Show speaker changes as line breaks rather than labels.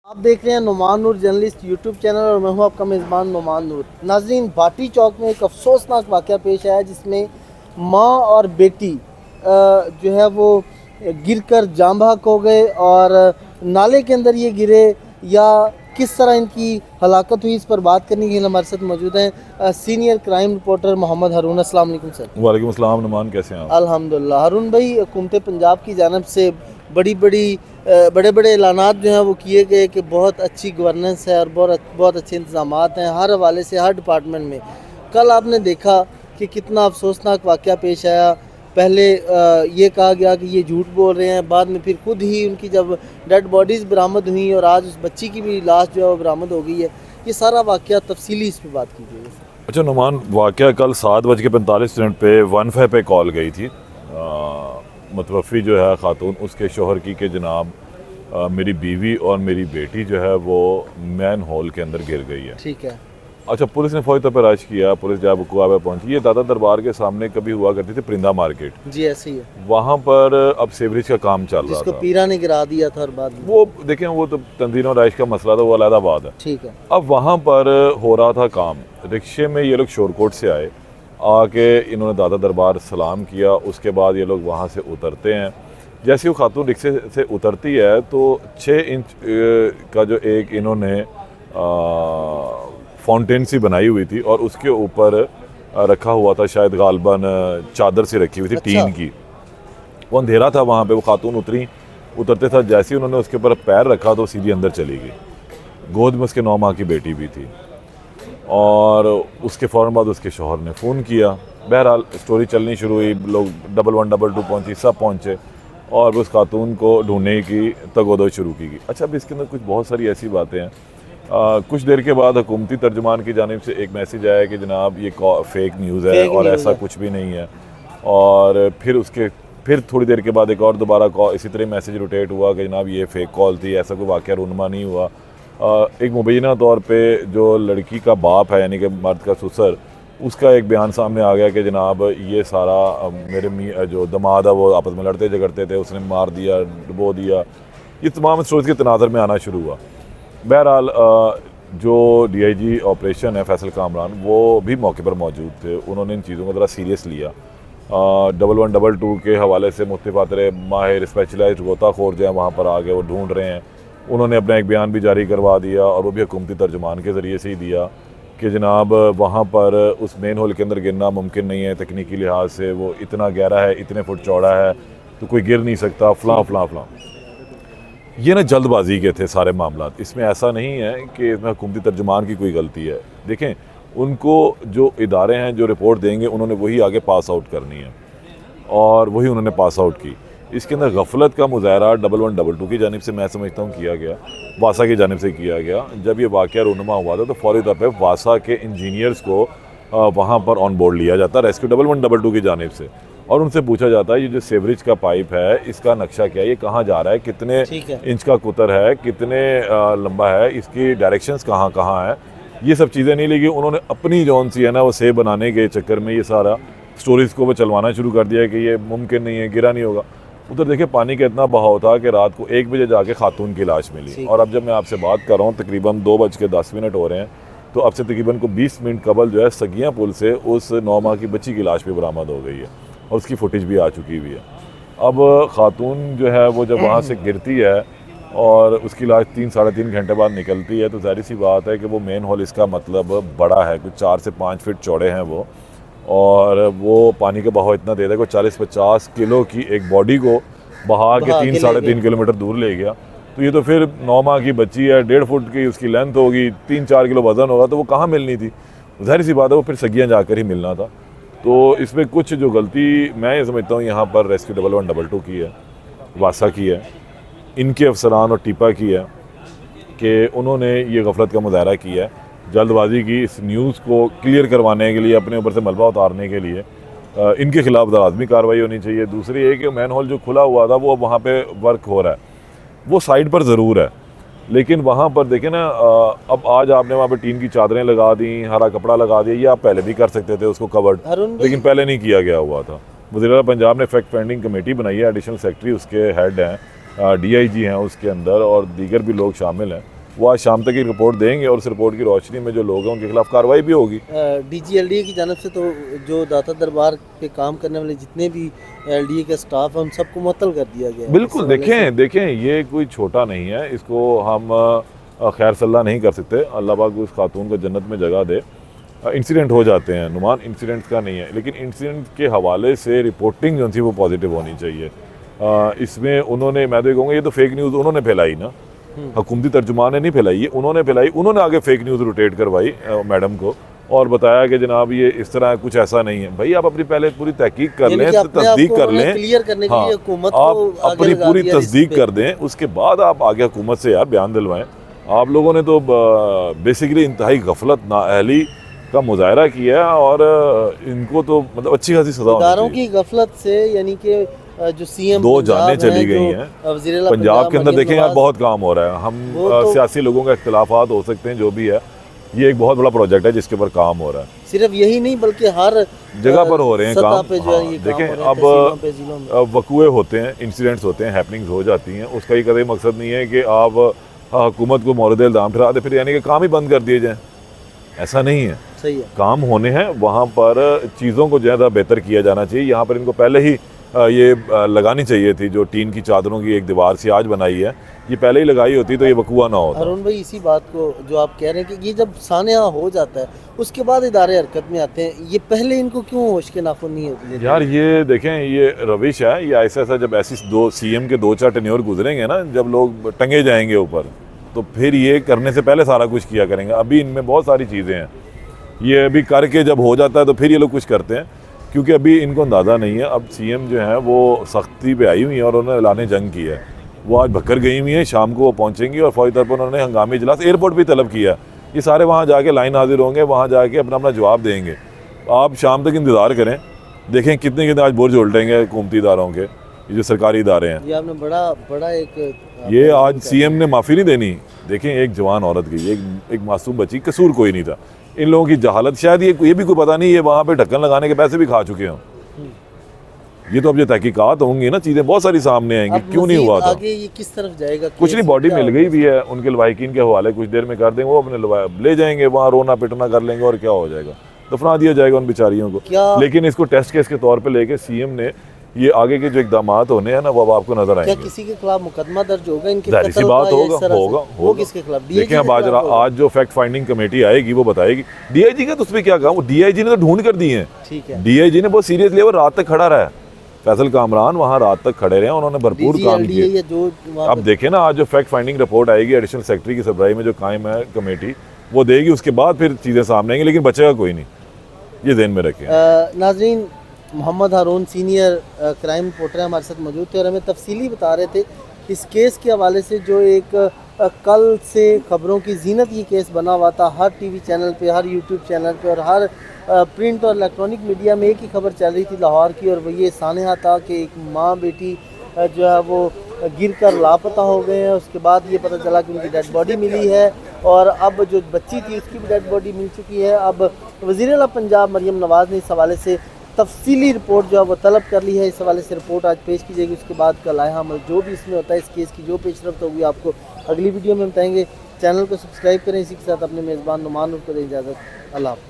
आप देख रहे हैं नुमान नूर जर्नलिस्ट यूट्यूब चैनल और मैं हूं आपका मेज़बान नुमान नूर। नाजरीन, भाटी चौक में एक अफसोसनाक वाक़या पेश आया जिसमें माँ और बेटी जो है वो गिरकर जाँ बहक हो गए और नाले के अंदर ये गिरे या किस तरह इनकी हलाकत हुई, इस पर बात करने के लिए हमारे साथ मौजूद हैं सीनियर क्राइम रिपोर्टर मोहम्मद हारून। अस्सलाम वालेकुम सर।
वालेकुम अस्सलाम नुमान, कैसे हैं आप?
अल्हम्दुलिल्लाह। हारून भाई, हुकूमत पंजाब की जानब से बड़े बड़े ऐलानात जो हैं वो किए गए कि बहुत अच्छी गवर्नेंस है और बहुत अच्छे इंतज़ामात हैं हर हवाले से, हर डिपार्टमेंट में। कल आपने देखा कि कितना अफसोसनाक वाक़या पेश आया। पहले ये कहा गया कि ये झूठ बोल रहे हैं, बाद में फिर खुद ही उनकी जब डेड बॉडीज़ बरामद हुई और आज उस बच्ची की भी लाश जो है वो बरामद हो गई है। ये सारा वाक़या तफसीली इस पर बात कीजिए।
अच्छा नुमान, वाक़या कल 7:45 पे 15 पे कॉल गई थी। मुतवफ़ी जो है ख़ातून, उसके शोहर की कि जनाब मेरी बीवी और मेरी बेटी जो है वो मैन होल के अंदर गिर गई है।
ठीक है।
अच्छा, पुलिस ने फ़ौरी तौर पर राज किया। पुलिस जब वक़ूआ पे पहुंची, ये दादा दरबार के सामने कभी हुआ करती थी परिंदा मार्केट,
जी ऐसे ही है,
वहाँ पर अब सेवरेज का काम चल रहा
जिसको
था।
पीरा ने गिरा दिया था और बाद में
वो देखें, वो तो तंजीम और राइश का मसला था, वो अलहदा बात है।
ठीक है।
अब वहाँ पर हो रहा था काम। रिक्शे में ये लोग शोरकोट से आए, आके इन्होंने दादा दरबार सलाम किया। उसके बाद ये लोग वहाँ से उतरते हैं। जैसे वो खातून रिक्शे से उतरती है तो 6 इंच का जो एक इन्होंने फाउंटेन सी बनाई हुई थी और उसके ऊपर रखा हुआ था, शायद गालबन चादर सी रखी हुई थी।
अच्छा।
टीन की। वो अंधेरा था वहाँ पे। वो खातून उतरते था, जैसे ही उन्होंने उसके ऊपर पैर रखा तो सीधी अंदर चली गई। गोद में उसके 9 माह की बेटी भी थी और उसके फ़ौरन बाद उसके शौहर ने फ़ोन किया। बहरहाल स्टोरी चलनी शुरू हुई, लोग 1112 पहुंची, सब पहुंचे और उस खातून को ढूंढने की तगोदो शुरू की गई। अच्छा, अब इसके अंदर कुछ बहुत सारी ऐसी बातें हैं। कुछ देर के बाद हुकूमती तर्जुमान की जानिब से एक मैसेज आया कि जनाब ये फेक न्यूज़ है और ऐसा कुछ भी नहीं है। और फिर थोड़ी देर के बाद एक और दोबारा कॉल, इसी तरह मैसेज रोटेट हुआ कि जनाब ये फ़ेक कॉल थी, ऐसा कोई वाक़या रूनमा नहीं हुआ। एक मुबैना तौर पे जो लड़की का बाप है, यानी कि मर्द का ससुर, उसका एक बयान सामने आ गया कि जनाब ये सारा मेरे जो दमाद है वो आपस में लड़ते झगड़ते थे, उसने मार दिया, डुबो दिया। ये तमाम स्टोरीज के तनाज़र में आना शुरू हुआ। बहरहाल जो DIG ऑपरेशन है फैसल कामरान, वो भी मौके पर मौजूद थे। उन्होंने इन चीज़ों को ज़रा सीरियस लिया। 1122 के हवाले से मुख्तलिफ माहिर स्पेशलाइज्ड गोताखोर जो है वहाँ पर आ गए, वो ढूंढ रहे हैं। उन्होंने अपना एक बयान भी जारी करवा दिया और वो भी हुकूमती तर्जुमान के ज़रिए से ही दिया कि जनाब वहाँ पर उस मेन होल के अंदर गिरना मुमकिन नहीं है तकनीकी लिहाज से। वो इतना गहरा है, इतने फुट चौड़ा है, तो कोई गिर नहीं सकता, फ़लाँ फ़लाँ फ़लाँ। ये ना जल्दबाजी के थे सारे मामला। इसमें ऐसा नहीं है कि इसमें हुकूमती तर्जुमान की कोई गलती है। देखें, उनको जो इदारे हैं जो रिपोर्ट देंगे उन्होंने वही आगे पास आउट करनी है और वही उन्होंने पास आउट की। इसके अंदर गफलत का मुजाहरा 1122 की जानिब से मैं समझता हूँ किया गया, वासा की जानिब से किया गया। जब ये वाक़या रूनुमा हुआ था तो फौरी तौर पर वासा के इंजीनियर्स को वहाँ पर ऑन बोर्ड लिया जाता, रेस्क्यू 1122 की जानिब से, और उनसे पूछा जाता है ये जो सेवरेज का पाइप है इसका नक्शा क्या है, ये कहाँ जा रहा है, कितने इंच का कुतर है, कितने लंबा है, इसकी डायरेक्शंस कहाँ कहाँ है, ये सब चीज़ें नहीं लगी। उन्होंने अपनी जौन सी है ना वो सेव बनाने के चक्कर में ये सारा स्टोरीज़ को वो चलवाना शुरू कर दिया कि ये मुमकिन नहीं है, गिरा नहीं होगा। उधर देखिए पानी का इतना बहाव था कि रात को 1 बजे जाके खातून की लाश मिली और अब जब मैं आपसे बात कर रहा हूँ तकरीबन 2:10 हो रहे हैं, तो अब से तकरीबन को 20 मिनट कबल जो है सगिया पुल से उस 9 माह की बच्ची की लाश भी बरामद हो गई है और उसकी फुटेज भी आ चुकी हुई है। अब खातून जो है वो जब वहाँ से गिरती है और उसकी लाश 3-3.5 घंटे बाद निकलती है तो ज़ाहिर सी बात है कि वो मेन होल, इसका मतलब बड़ा है, कुछ 4 से 5 फीट चौड़े हैं वो, और वो पानी का बहाव इतना दे रहा है कि 40-50 किलो की एक बॉडी को बहा के 3-3.5 किलोमीटर दूर ले गया। तो ये तो फिर 9 माह की बच्ची है, 1.5 फुट की उसकी लेंथ होगी, 3-4 किलो वज़न होगा, तो वो कहाँ मिलनी थी? ज़ाहिर सी बात है वो फिर सगियाँ जाकर ही मिलना था। तो इसमें कुछ जो गलती मैं ये समझता हूँ यहाँ पर रेस्क्यू 1122 की है, वासा की है, इनके अफसरान और टीपा की है कि उन्होंने ये गफलत का मुजाहरा किया है, जल्दबाजी की इस न्यूज़ को क्लियर करवाने के लिए, अपने ऊपर से मलबा उतारने के लिए। इनके खिलाफ लाजमी कार्रवाई होनी चाहिए। दूसरी एक कि मैन होल जो खुला हुआ था वो वहाँ पे वर्क हो रहा है, वो साइड पर ज़रूर है, लेकिन वहाँ पर देखें ना, अब आज आपने वहाँ पे टीन की चादरें लगा दी, हरा कपड़ा लगा दिया, ये आप पहले भी कर सकते थे उसको कवर्ड, लेकिन पहले नहीं किया गया हुआ था। वज़ीर पंजाब ने फैक्ट फाइंडिंग कमेटी बनाई है, एडिशनल सेक्रेटरी उसके हेड हैं, DIG हैं उसके अंदर और दीगर भी लोग शामिल हैं। वो आज शाम तक ही रिपोर्ट देंगे और उस रिपोर्ट की रोशनी में जो लोग हैं उनके खिलाफ कार्रवाई भी होगी।
DGLDA की जानब से तो जो दाता दरबार पे काम करने वाले जितने भी LDA के स्टाफ हैं उन सबको मुअत्तल कर दिया गया है।
बिल्कुल, देखें ये कोई छोटा नहीं है, इसको हम खैर सल्ला नहीं कर सकते। अल्लाह पाक उस खातून को जन्नत में जगह दे। इंसिडेंट हो जाते हैं, नुमान इंसिडेंट्स का नहीं है, लेकिन इंसिडेंट के हवाले से रिपोर्टिंग जो थी वो पॉजिटिव होनी चाहिए। इसमें उन्होंने, मैं तो कहूँगा ये तो फेक न्यूज़ उन्होंने फैलाई ना, हुकूमती तर्जुमान ने नहीं फैलाई, ये उन्होंने फैलाई। उन्होंने आगे फेक न्यूज़ रोटेट करवाई मैडम को और बताया कि जनाब ये इस तरह कुछ ऐसा नहीं है। भाई आप अपनी पहले पूरी तहकीक कर लें, तस्दीक कर लें,
क्लियर करने के लिए हुकूमत
आप
को
अपनी पूरी तस्दीक कर दें, उसके बाद आप आगे हुकूमत से यार बयान दिलवाएं। आप लोगों ने तो बेसिकली इंतहाई गफलत, नाअहली का मुजाहरा किया और इनको तो मतलब अच्छी खासी सजा होनी
इदारों
चाहिए।
की गफलत से, यानी कि जो CM
2 जानें चली गई हैं पंजाब के अंदर। देखें यार बहुत काम हो रहा है, हम सियासी लोगों का इख्तिलाफात हो सकते हैं, जो भी है ये एक बहुत बड़ा प्रोजेक्ट है जिसके ऊपर काम हो रहा है।
सिर्फ यही नहीं बल्कि हर
जगह पर हो रहे हैं काम।
पे जो है ये
देखें
काम हो रहे हैं,
अब
तहसीलों पे, जिलों में।
वकूए होते हैं, इंसिडेंट्स होते हैं, हैपनिंग्स हो जाती हैं, उसका ही कभी मकसद नहीं है कि आप हुकूमत को मोरद इल्ज़ाम ठहरा दे फिर यानी कि काम ही बंद कर दिए जाएँ। ऐसा नहीं है,
सही है।
काम होने हैं, वहाँ पर चीज़ों को ज़्यादा बेहतर किया जाना चाहिए। यहाँ पर इनको पहले ही ये लगानी चाहिए थी, जो टीन की चादरों की एक दीवार सी आज बनाई है, ये पहले ही लगाई होती तो ये वकूआ ना होता।
अरुण भाई, इसी बात को जो आप कह रहे हैं कि ये जब सानिया हो जाता है उसके बाद इदारे हरकत में आते हैं, ये पहले इनको क्यों होश के नाखून नहीं होते?
यार ये देखें, ये रविश है, ये ऐसा जब ऐसी 2 CM के 2-4 टेन्योर गुजरेंगे ना, जब लोग टंगे जाएंगे ऊपर, तो फिर ये करने से पहले सारा कुछ किया करेंगे। अभी इनमें बहुत सारी चीज़ें हैं, ये अभी करके जब हो जाता है तो फिर ये लोग कुछ करते हैं, क्योंकि अभी इनको अंदाज़ा नहीं है। अब CM जो हैं वो सख्ती पे आई हुई हैं और उन्होंने ऐलान जंग किया है। वो आज भक्कर गई हुई हैं, शाम को वो पहुँचेंगी और फौरी तौर पर उन्होंने हंगामी इजलास एयरपोर्ट भी तलब किया। ये सारे वहाँ जाके लाइन हाजिर होंगे, वहाँ जाके अपना अपना जवाब देंगे। आप शाम तक इंतज़ार करें, देखें कितने कितने आज बुर्ज उल्टेंगे हुकूमती इदारों के, ये जो सरकारी इदारे हैं।
ये आपने बड़ा एक
ये आज CM ने माफ़ी नहीं देनी। देखें एक जवान औरत गई, एक मासूम बच्ची, कसूर कोई नहीं था। इन लोगों की जहालत, शायद ये भी कोई पता नहीं, ये वहाँ पे ढक्कन लगाने के पैसे भी खा चुके हों। ये तो अब जो तहकीकात होंगी ना, चीज़ें बहुत सारी सामने आएंगी, क्यों नहीं हुआ था।
आगे ये किस तरफ जाएगा?
कुछ नहीं, बॉडी मिल गई भी है, उनके लवाहिकीन के हवाले कुछ देर में कर देंगे, वो अपने ले जाएंगे, वहाँ रोना पिटना कर लेंगे और क्या हो जाएगा, दफना दिया जाएगा उन बेचारियों को। लेकिन इसको टेस्ट केस के तौर पर लेके CM ने ये आगे के जो इकदाम होने हैं ना, वो अब आपको नजर आएंगे।
क्या किसी के खिलाफ मुकदमा दर्ज होगा इनके
जाहिर सी बात होगा।
वो किसके खिलाफ?
देखिए अब आज जो फैक्ट फाइंडिंग कमेटी आएगी वो बताएगी। DIG का तो उसमें क्या काम, DIG ने तो ढूंढ कर दिए हैं।
ठीक है,
DIG ने बहुत सीरियस लेवल रात तक खड़ा रहा है, फैसल कामरान वहाँ रात तक खड़े रहे, उन्होंने भरपूर काम किया। अब देखें ना, आज जो फैक्ट फाइंडिंग रिपोर्ट आएगी एडिशनल सेक्रेटरी की सरबराही में जो कायम है कमेटी, वो देगी, उसके बाद फिर चीज़ें सामने आएंगी, लेकिन बचेगा कोई नहीं, ये ध्यान में रखें।
नाज़रीन, मोहम्मद हारून सीनियर क्राइम रिपोर्टर हमारे साथ मौजूद थे और हमें तफसीली बता रहे थे इस केस के हवाले से, जो एक कल से खबरों की जीनत ये केस बना हुआ था। हर TV चैनल पे, हर YouTube चैनल पे और हर प्रिंट और इलेक्ट्रॉनिक मीडिया में एक ही खबर चल रही थी लाहौर की, और वो ये सानिया था कि एक माँ बेटी जो है वो गिरकर लापता हो गए हैं। उसके बाद ये पता चला कि उनकी डेड बॉडी मिली है और अब जो बच्ची थी उसकी भी डेड बॉडी मिल चुकी है। अब वज़ीर आला पंजाब मरियम नवाज़ ने इस हवाले से तफसीली रिपोर्ट जो है वो तलब कर ली है। इस हवाले से रिपोर्ट आज पेश की जाएगी, उसके बाद का लाया अमल जो भी इसमें होता है, इस केस की जो पेशरफ्त होगी आपको अगली वीडियो में बताएंगे। चैनल को सब्सक्राइब करें। इसी के साथ अपने मेज़बान नुमान को दें इजाज़त। अल्लाह।